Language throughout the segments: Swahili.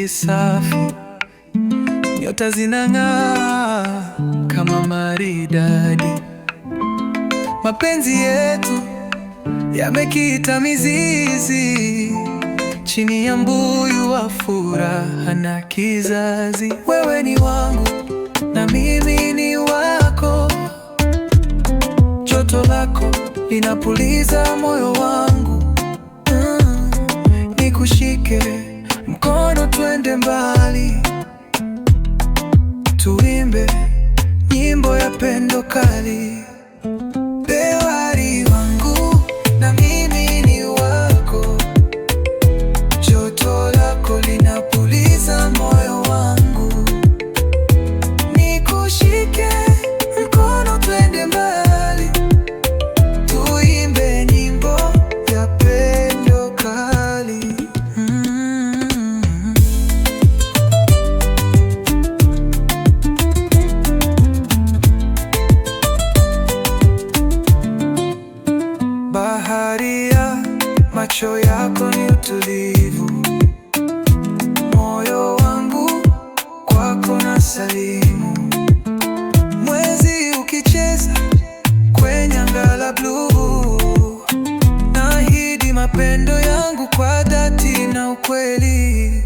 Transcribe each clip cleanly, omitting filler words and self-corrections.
akili safi, nyota zinang'aa kama maridadi. Mapenzi yetu yamekita mizizi chini ya mbuyu wa furaha na kizazi. Wewe ni wangu na mimi ni wako, joto lako linapuliza moyo wangu. Nikushike mkono twende mbali, tuimbe nyimbo ya pendo kali. Bewari wangu na mimi ni wako, joto lako linapuliza moyo wangu. Nikushike mkono twende mbali, tuimbe nyimbo ya pendo kali. Baharia, macho yako ni utulivu, moyo wangu kwako na salimu. Mwezi ukicheza kwenye anga la bluu, naahidi mapendo yangu kwa dhati na ukweli.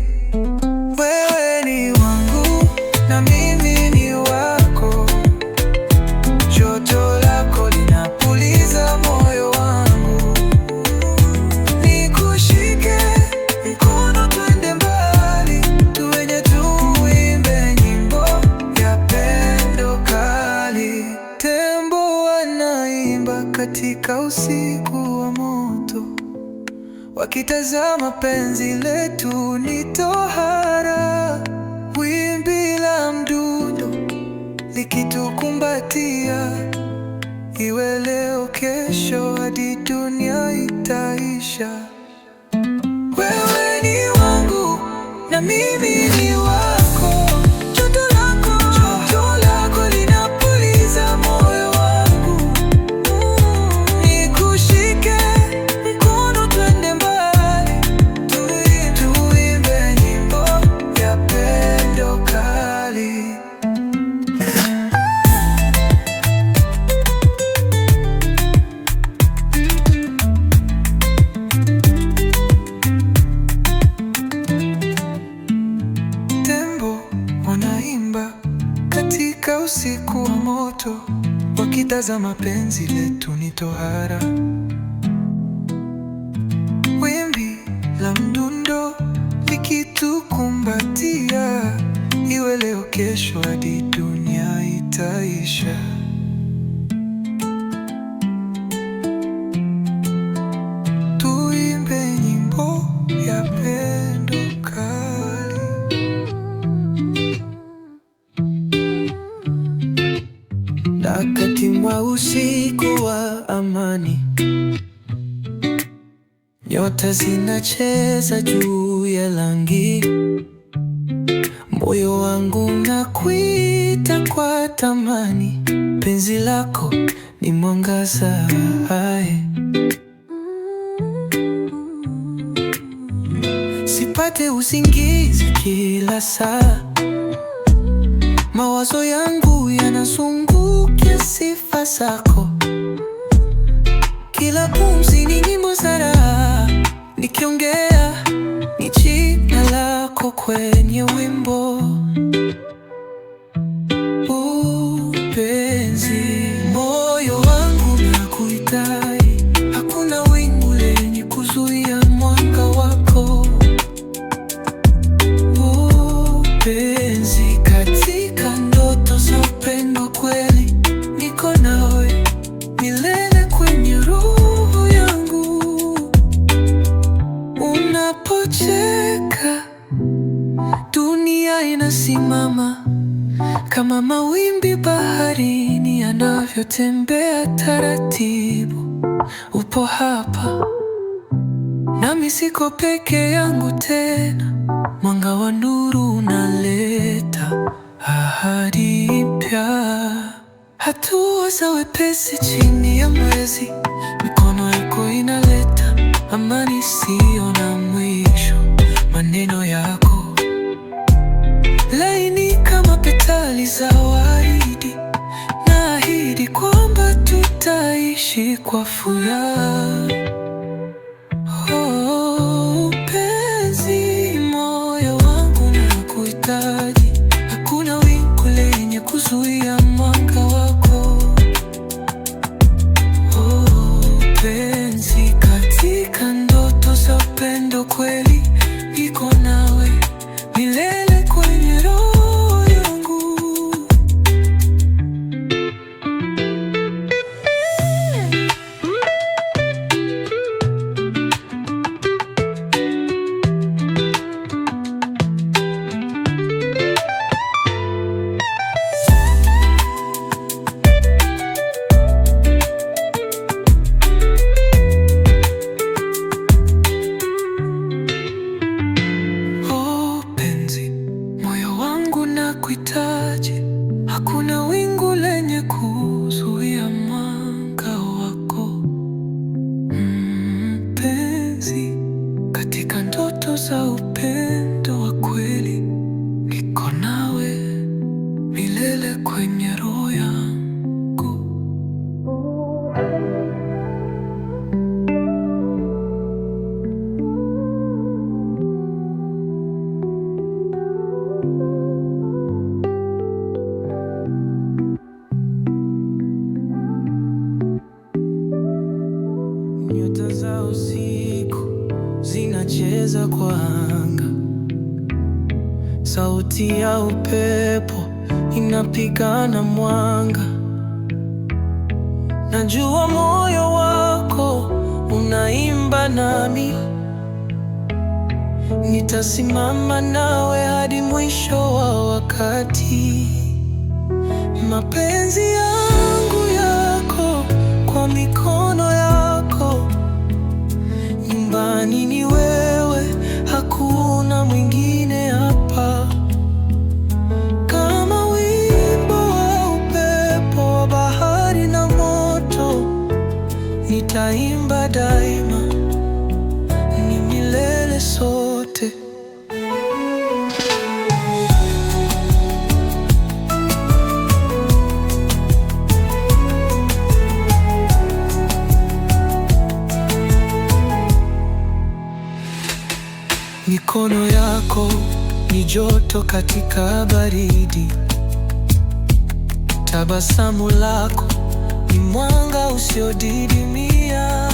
Wewe ni wangu na mimi ni wako, joto lako linapuliza moyo wangu. Nikushike mkono twende mbali, tuimbe nyimbo ya pendo kali. Tembo wanaimba katika usiku wa moto, wakitazama penzi letu ni tohara. Wimbi la mdundo likitukumbatia, iwe leo kesho hadi dunia itaisha. Wewe ni wangu na mimi ni wako, joto lako linapuliza moyo wangu. Nikushike mkono twende mbali, tuimbe nyimbo ya pendo kali. Tembo wanaimba katika usiku wa moto, wakitazama penzi letu ni tohara. Wimbi la mdundo likitukumbatia, iwe leo kesho hadi dunia itaisha. Tuimbe nyimbo ya pendo kali. Wakati mwa usiku wa amani, nyota zinacheza juu ya langi. Moyo wangu unakuita kwa tamani, penzi lako ni mwangaza hai. Sipate usingizi kila saa, mawazo yangu yanazungukia sifa zako. Kila pumzi ni nyimbo za raha, nikiongea ni jina lako kwenye wimbo. Penzi, moyo wangu nakuhitaji, hakuna wingu lenye kuzuia mwanga wako. Penzi, katika ndoto za upendo kweli, niko nawe milele kwenye roho yangu. Unapocheka dunia inasimama, kama mawimbi baharini yanavyotembea taratibu. Upo hapa nami siko peke yangu tena, mwanga wa nuru unaleta ahadi mpya. Hatua za wepesi chini ya mwezi, mikono yako inaleta amani isiyo na mwisho. Maneno yako nitaishi kwa furaha. Oh, penzi, moyo wangu nakuhitaji, hakuna wingu lenye kuzuia mwanga wako. Oh, penzi, katika ndoto za upendo kweli, niko nawe milele kwenye roho yangu. Nakuhitaji, hakuna wingu lenye kuzuia mwanga wako. Mpenzi, katika ndoto za upendo wa kweli, niko nawe milele kwenye roho yangu. Nyota za usiku zinacheza kwa anga, sauti ya upepo inapigana mwanga. Najua moyo wako unaimba nami, nitasimama nawe hadi mwisho wa wakati. Mapenzi yangu yako kwa mikono yako, nyumbani ni wewe, hakuna mwingine hapa. Kama wimbo wa upepo wa bahari na moto, nitaimba daima, ni milele sote. Mikono yako ni joto katika baridi, tabasamu lako ni mwanga usiodidimia.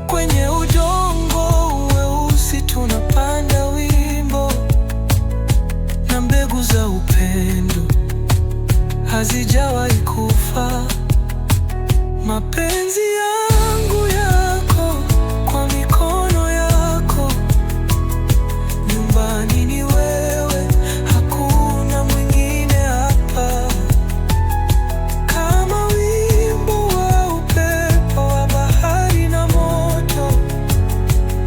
Kwenye udongo weusi tunapanda wimbo, na mbegu za upendo hazijawahi kufa. Mapenzi yangu yako kwa mikono yako, nyumbani ni wewe, hakuna mwingine hapa. Kama wimbo wa upepo wa bahari na moto,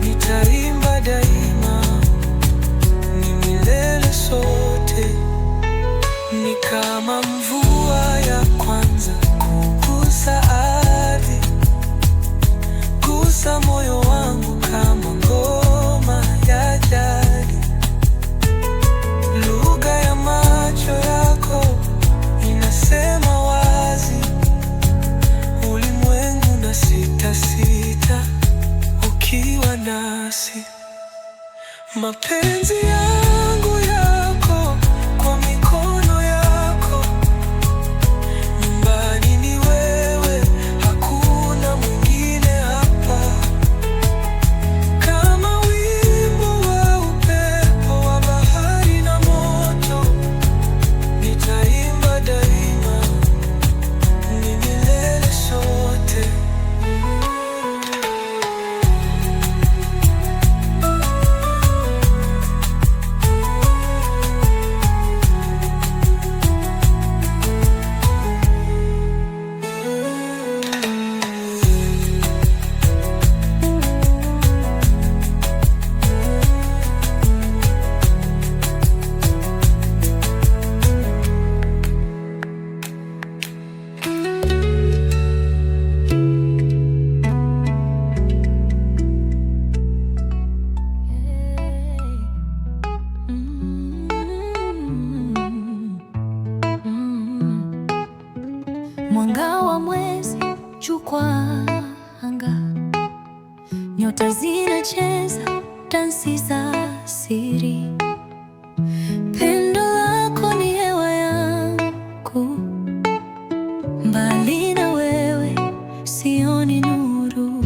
nitaimba daima, ni milele sote. Ni kama mvua ya kwanza kugusa ardhi, gusa moyo wangu kama ngoma ya jadi. Lugha ya macho yako inasema wazi, ulimwengu na sita sita ukiwa nasi. Mapenzi yangu yako kwa mikono yako, nyumbani ni wewe, hakuna mwingine hapa. Kama wimbo wa upepo wa bahari na moto, nitaimba daima, ni milele sote. mwanga wa mwezi juu kwa anga, nyota zinacheza dansi za siri. Pendo lako ni hewa yangu, mbali na wewe sioni nuru.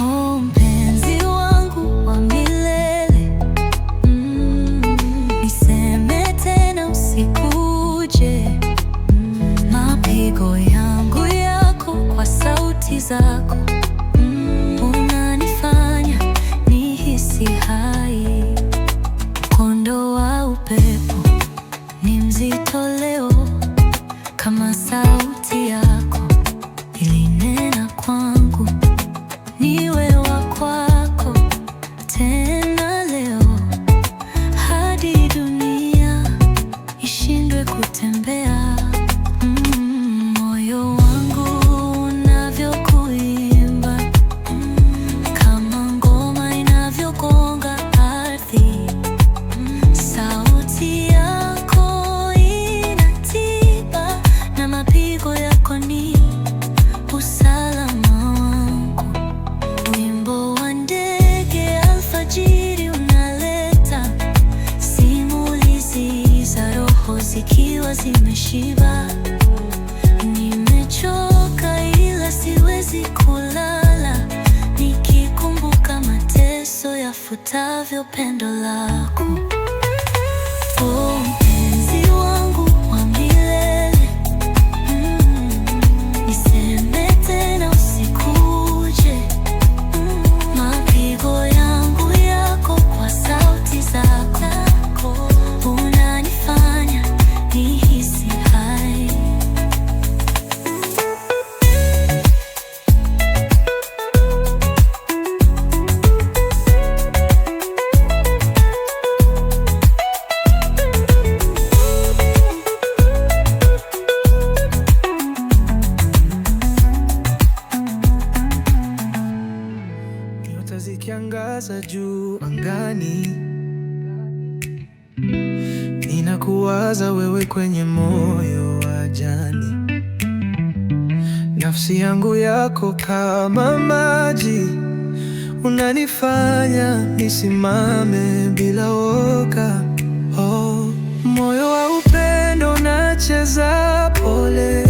Oh, mpenzi wangu wa milele, niseme tena usikuje. Mapigo yangu yako kwa sauti zako, unanifanya nihisi hai. Mkondo wa upepo ni mzito leo, kama sauti yako ilinena kwangu, niwe wa kwako tena leo, hadi dunia ishindwe kutembea. Moyo wangu unavyokuimba, kama ngoma inavyogonga ardhi. Sauti yako inatiba, na mapigo yako ni usalama wangu. Wimbo wa ndege alfajiri unaleta simulizi za roho zikiwa zimeshiba. Nimechoka ila siwezi kulala, nikikumbuka mateso yafutavyo pendo lako. Oh, mpenzi wangu wa milele, niseme tena usikuje. Mapigo yangu yako kwa sauti zako, unanifanya nihisi hai. Nyota zikiangaza juu angani, ninakuwaza wewe kwenye moyo wa jani. Nafsi yangu yako kama maji, unanifanya nisimame bila woga. Oh, moyo wa upendo unacheza pole,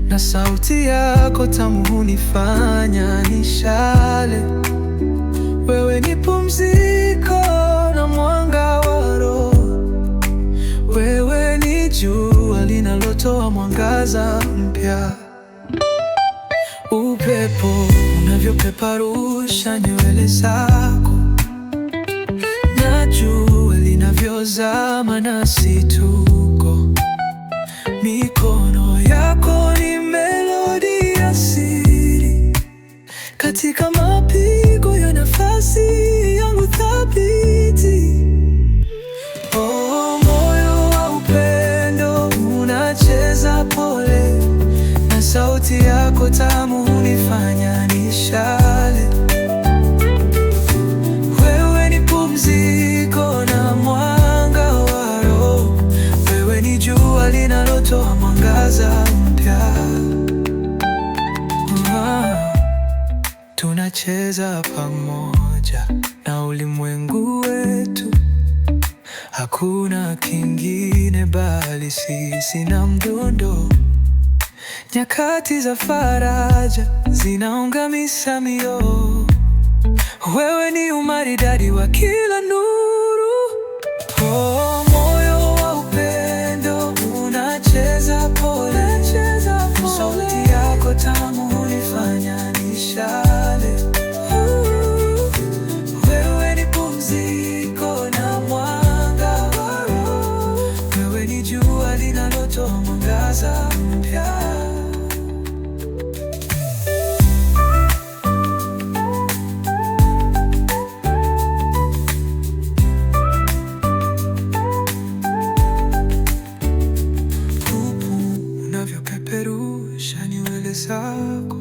na sauti yako tamu hunifanya nishale. Wewe ni pumziko na mwanga wa roho, wewe ni jua linalotoa mwangaza mpya. Upepo unavyopeperusha nywele zako, na jua linavyozama nasi tuko. Mikono yako ni melodi ya siri, katika mapigo ya nafasi yangu thabiti. Oh, moyo wa upendo unacheza pole, na sauti yako tamu hunifanya nishale. Wewe ni pumziko na mwanga wa roho, wewe ni jua linalotoa mwangaza mpya. Tunacheza pamoja na ulimwengu wetu, hakuna kingine bali sisi na mdundo. Nyakati za faraja zinaungamisha mioyo, wewe ni umaridadi wa kila nuru. Oh, moyo wa upendo unacheza pole, sauti yako tamu hunifanya nishale. Wewe ni pumziko na mwanga wa roho, wewe ni jua linalotoa mwangaza mpya. Unavyopeperusha nywele zako,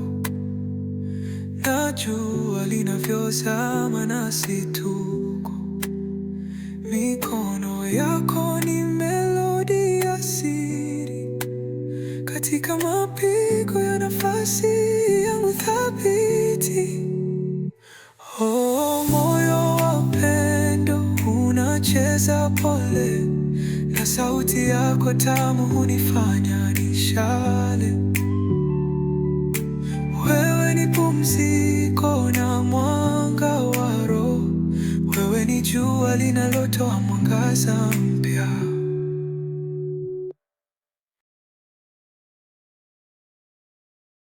na jua linavyozama nasi tuko. Mikono yako ni melodi ya siri, kama pigo ya nafasi yangu thabiti. Oh, moyo wa upendo unacheza pole, na sauti yako tamu hunifanya nishale. Wewe ni pumziko na mwanga wa roho, wewe ni jua linalotoa mwangaza mpya.